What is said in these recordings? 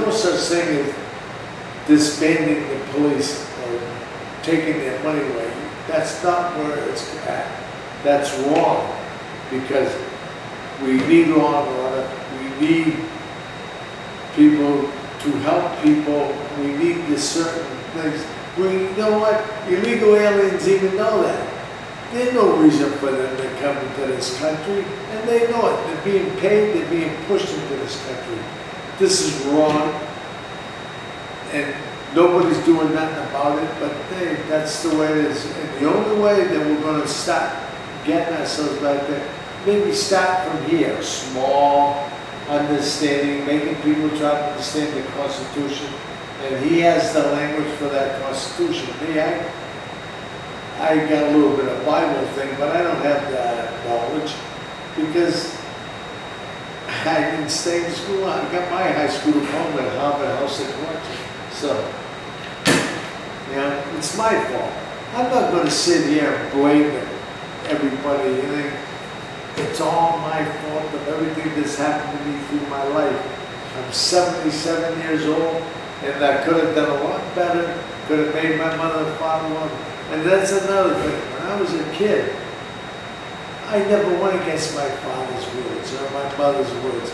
No such thing as disbanding the police or taking their money away. That's not where it's at. That's wrong, because we need law and order. We need people to help people. We need the certain things. You know what? Illegal aliens even know that. There's no reason for them to come into this country, and they know it. They're being paid, they're being pushed into this country. This is wrong, and nobody's doing nothing about it, but hey, that's the way it is. And the only way that we're going to start getting ourselves back there, maybe start from here, small, understanding, making people try to understand the Constitution. And he has the language for that Constitution. Me, I got a little bit of Bible thing, but I don't have that knowledge because I didn't stay in school. I got my high school diploma at Harvard House of Correction. So, you know, it's my fault. I'm not going to sit here and blame everybody. You know, it's all my fault of everything that's happened to me through my life. I'm 77 years old, and I could have done a lot better. Could have made my mother and father one. And that's another thing. When I was a kid, I never went against my father's words or my mother's words.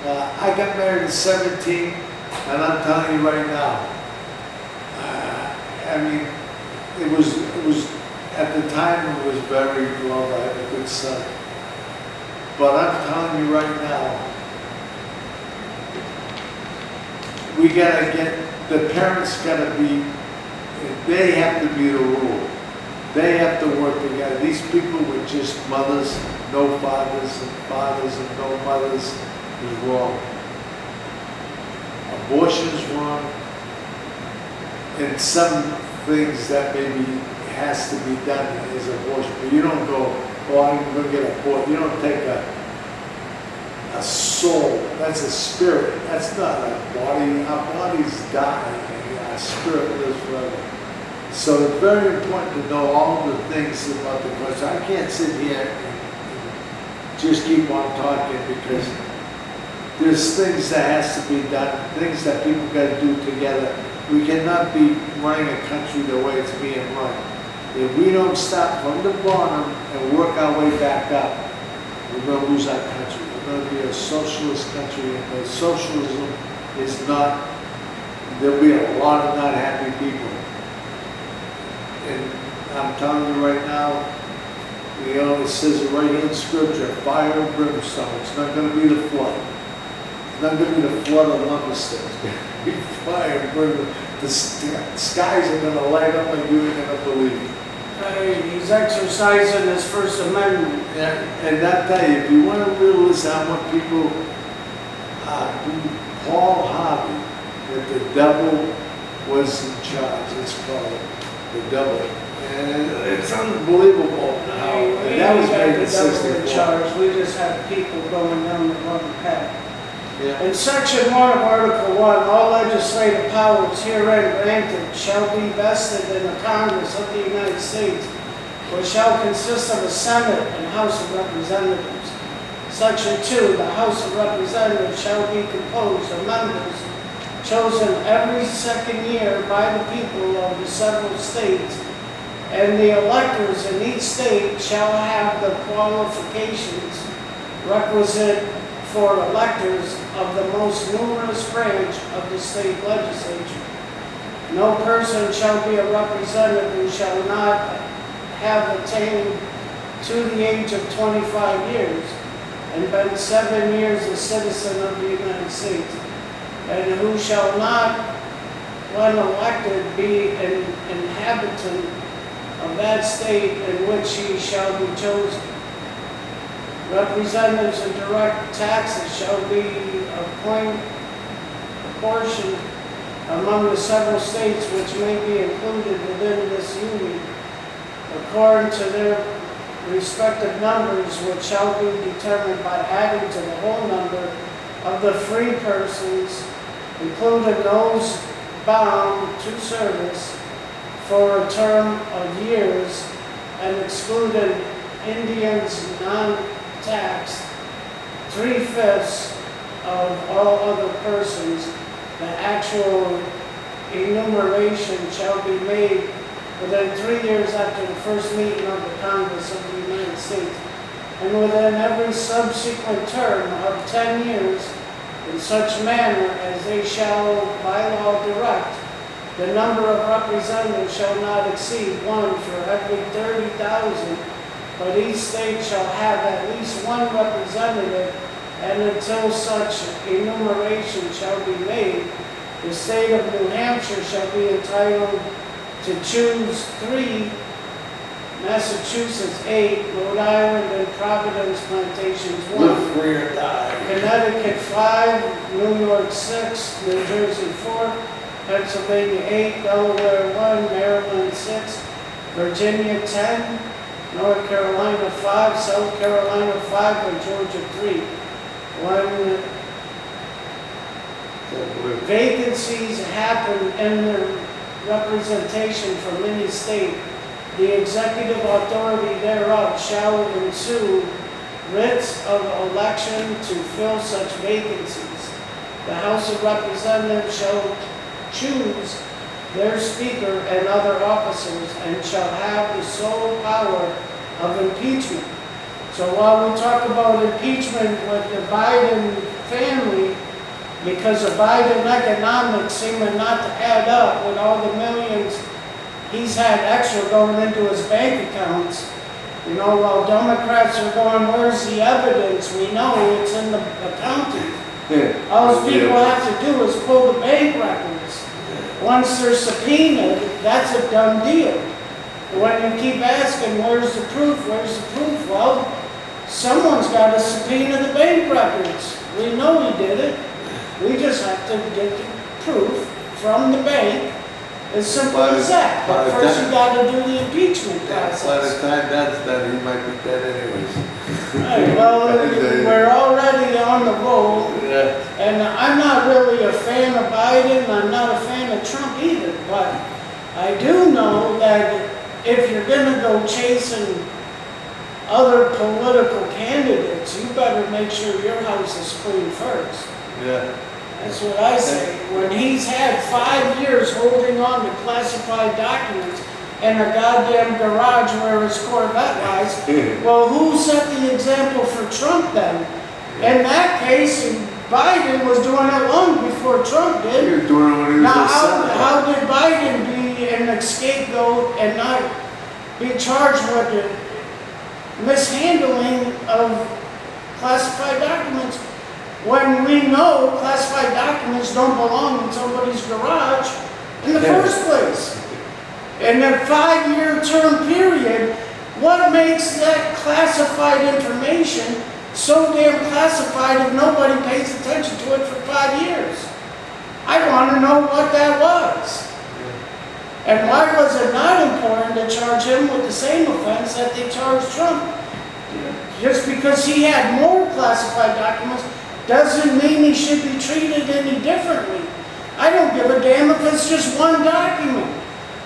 I got married at 17, and I'm telling you right now, I mean, it was at the time it was very low. I had a good son. But I'm telling you right now, we gotta get, the parents gotta be, they have to be the rule. They have to work together. These people with just mothers, no fathers, and no mothers is wrong. Abortion is wrong. And some things that maybe has to be done is abortion. But you don't go, oh, I'm going to get abortion. You don't take a soul. That's a spirit. That's not a body. Our bodies die. Our spirit lives forever. So it's very important to know all the things about the question. I can't sit here and just keep on talking because there's things that has to be done, things that people got to do together. We cannot be running a country the way it's being run. If we don't start from the bottom and work our way back up, we're going to lose our country. We're going to be a socialist country, and socialism is not, there'll be a lot of not happy people. And I'm telling you right now, you know, it says it right here in Scripture, fire and brimstone. It's not going to be the flood. It's not going to be the flood of lumberstones. It's going to be fire and brimstone. The skies are going to light up like you ain't going to believe. He's exercising his First Amendment. Yeah, and I'll tell you, if you want to really listen, I want people, Paul Harvey, that the devil was in charge. It's called The Devil. And it's unbelievable how, and that was made in 64. We just have people going down the wrong path. Yeah. In Section 1 of Article 1, all legislative powers herein granted shall be vested in the Congress of the United States, which shall consist of a Senate and House of Representatives. Section 2, the House of Representatives shall be composed of members chosen every second year by the people of the several states, and the electors in each state shall have the qualifications requisite for electors of the most numerous branch of the state legislature. No person shall be a representative who shall not have attained to the age of 25 years and been 7 years a citizen of the United States, and who shall not, when elected, be an inhabitant of that state in which he shall be chosen. Representatives and direct taxes shall be apportioned among the several states which may be included within this union, according to their respective numbers, which shall be determined by adding to the whole number of the free persons, including those bound to service for a term of years, and excluding Indians non-taxed, 3/5 of all other persons actual enumeration shall be made within 3 years after the first meeting of the Congress of the United States, and within every subsequent term of 10 years, in such manner as they shall by law direct. The number of representatives shall not exceed one for every 30,000, but each state shall have at least one representative, and until such enumeration shall be made, the state of New Hampshire shall be entitled to choose 3, Massachusetts 8, Rhode Island and Providence Plantations 1, Live free or die. Connecticut 5, New York 6, New Jersey 4, Pennsylvania 8, Delaware 1, Maryland 6, Virginia 10, North Carolina 5, South Carolina 5, and Georgia 3. When vacancies happen in the representation from any state, the executive authority thereof shall ensue writs of election to fill such vacancies. The House of Representatives shall choose their speaker and other officers, and shall have the sole power of impeachment. So while we talk about impeachment with the Biden family, because of Biden economics seeming not to add up with all the millions he's had extra going into his bank accounts, you know, while Democrats are going, where's the evidence? We know it's in the accounting. All those people have to do is pull the bank records. Once they're subpoenaed, that's a done deal. When you keep asking, where's the proof, where's the proof? Well, someone's got to subpoena the bank records. We know he did it. We just have to get the proof from the bank. As simple as that. But first you got to do the impeachment process. By the time that's done, he might be dead anyways. Right, well, we're already on the roll. Yeah. And I'm not really a fan of Biden. I'm not a fan of Trump either. But I do know that if you're going to go chasing other political candidates, you better make sure your house is clean first. Yeah. That's what I say. When he's had 5 years holding on to classified documents in a goddamn garage where his Corvette lies, well, who set the example for Trump then? In that case, Biden was doing it long before Trump did. He was doing it when he was Now, a senator. how did Biden be an scapegoat and not be charged with the mishandling of classified documents when we know classified documents don't belong in somebody's garage in the first place? In a 5-year term period, what makes that classified information so damn classified if nobody pays attention to it for 5 years? I want to know what that was. And why was it not important to charge him with the same offense that they charged Trump? Just because he had more classified documents doesn't mean he should be treated any differently. I don't give a damn if it's just one document.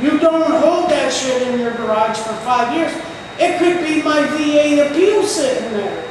You don't hold that shit in your garage for 5 years. It could be my VA appeal sitting there.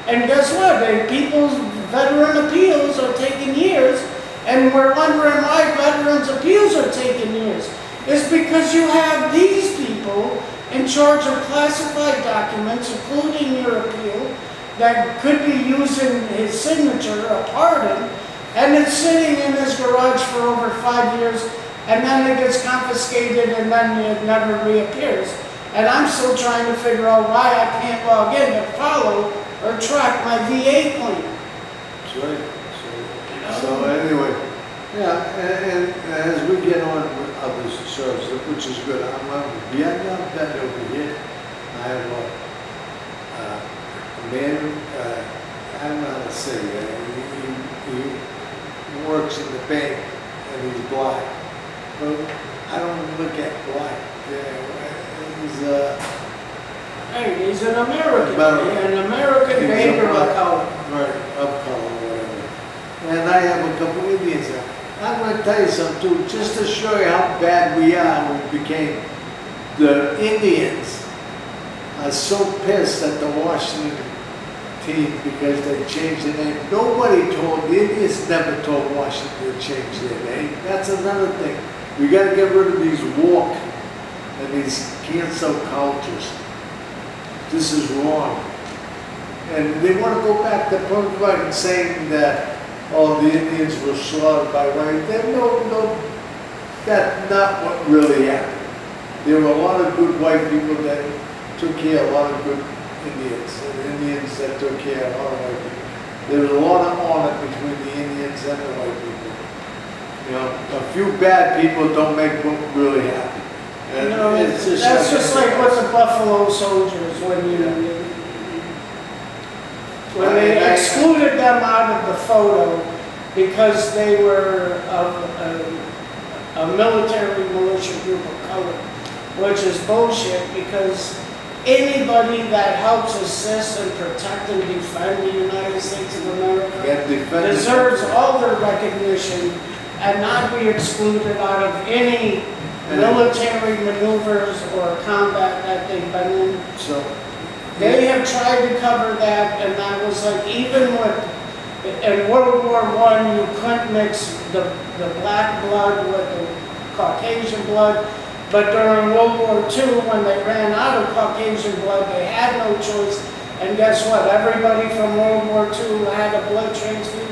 And guess what? People's veteran appeals are taking years, and we're wondering why veterans appeals are taking years. It's because you have these people in charge of classified documents, including your appeal, that could be using his signature, a pardon, and it's sitting in his garage for over 5 years, and then it gets confiscated, and then it never reappears. And I'm still trying to figure out why I can't log in to follow or track my VA claim. That's right. So anyway, yeah, and as we get on with other services, which is good, I'm a Vietnam vet over here. I have a man, I don't know how to say that, he works in the bank and he's black. But I don't look at black. He's an American. An American He's baker a of color. Right, of color, whatever. And I have a couple Indians there. I'm going to tell you something too, just to show you how bad we are when we became. The Indians are so pissed at the Washington because they changed the name. Nobody told, the Indians never told Washington to change their name. That's another thing. We gotta get rid of these walk and these cancel cultures. This is wrong. And they want to go back to punk rock and saying that, oh, the Indians were slaughtered by white. No, that's not what really happened. There were a lot of good white people that took care of a lot of good Indians, and Indians that took care of a lot of white people. There was a lot of honor between the Indians and the white people. You know, a few bad people don't make what really happen. And You know, it's that's just like with the Buffalo Soldiers, when they excluded them out of the photo because they were a military militia group of color, which is bullshit, because anybody that helps assist and protect and defend the United States of America deserves all their recognition and not be excluded out of any military maneuvers or combat that they've been in. So They have tried to cover that, and that was like, even in World War I, you couldn't mix the black blood with the Caucasian blood. But during World War II, when they ran out of Caucasian blood, they had no choice. And guess what? Everybody from World War II had a blood transfusion.